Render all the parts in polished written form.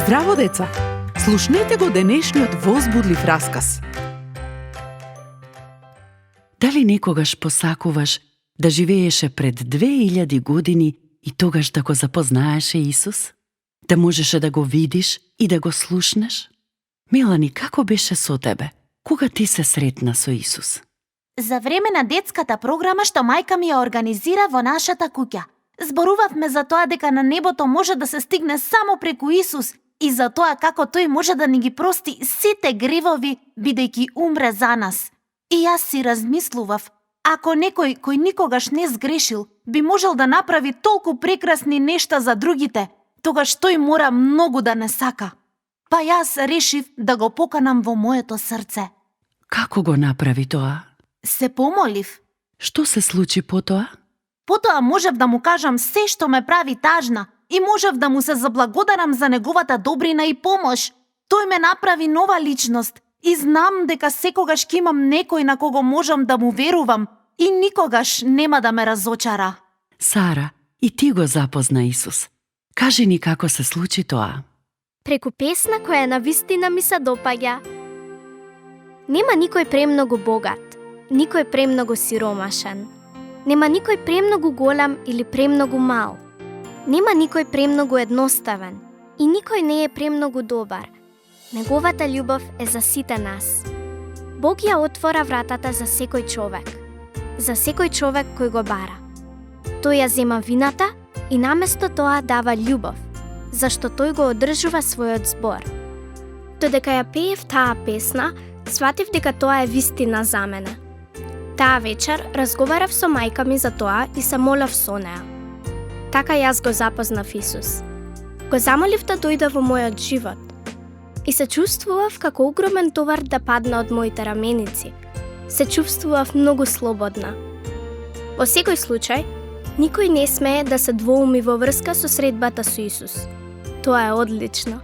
Здраво, деца! Слушнете го денешниот возбудлив расказ. Дали некогаш посакуваш да живееше пред 2000 години и тогаш да го запознаеше Исус? Да можеше да го видиш и да го слушнеш? Мелани, како беше со тебе? Кога ти се сретна со Исус? За време на детската програма што мајка ми ја организира во нашата куќа. Зборувавме за тоа дека на небото може да се стигне само преку Исус и за тоа како тој може да ни ги прости сите гревови бидејќи умре за нас. И јас си размислував, ако некој кој никогаш не сгрешил би можел да направи толку прекрасни нешта за другите, тогаш тој мора многу да не сака. Па јас решив да го поканам во моето срце. Како го направи тоа? Се помолив. Што се случи потоа? Потоа можев да му кажам се што ме прави тажна и можев да му се заблагодарам за неговата добрина и помош. Тој ме направи нова личност и знам дека секогаш ќе имам некој на кого можам да му верувам и никогаш нема да ме разочара. Сара, и ти го запозна Исус. Кажи ни како се случи тоа. Преку песна која навистина ми се допаѓа. Нема никој премногу богат, никој премногу сиромашен. Нема никој премногу голем или премногу мал. Нема никој премногу едноставен и никој не е премногу добар. Неговата љубов е за сите нас. Бог ја отвора вратата за секој човек. За секој човек кој го бара. Тој ја зема вината и наместо тоа дава љубов, зашто тој го одржува својот збор. Додека ја пеев таа песна, сватив дека тоа е вистина за мене. Таа вечер разговарав со мајка ми за тоа и се молев со неа. Така јас го запознав Исус. Го замолив да дојде во мојот живот. И се чувствував како огромен товар да падне од моите раменици. Се чувствував многу слободна. Во секој случај, никој не смее да се двоуми во врска со средбата со Исус. Тоа е одлично.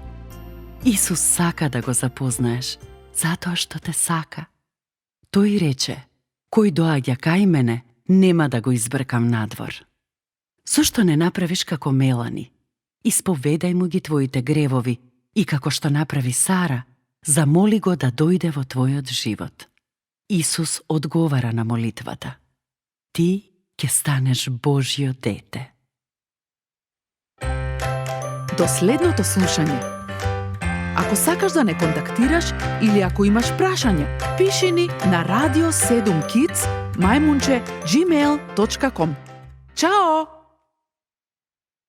Исус сака да го запознаеш, затоа што те сака. Тој рече, кој доаѓа кај мене, нема да го избркам надвор. Зошто не направиш како Мелани? Исповедај му ги твоите гревови и како што направи Сара, замоли го да дојде во твојот живот. Исус одговара на молитвата. Ти ќе станеш Божјо дете. До следното слушање. Ако сакаш да не контактираш или ако имаш прашање, пиши ни на radio7kids@gmail.com. Чао!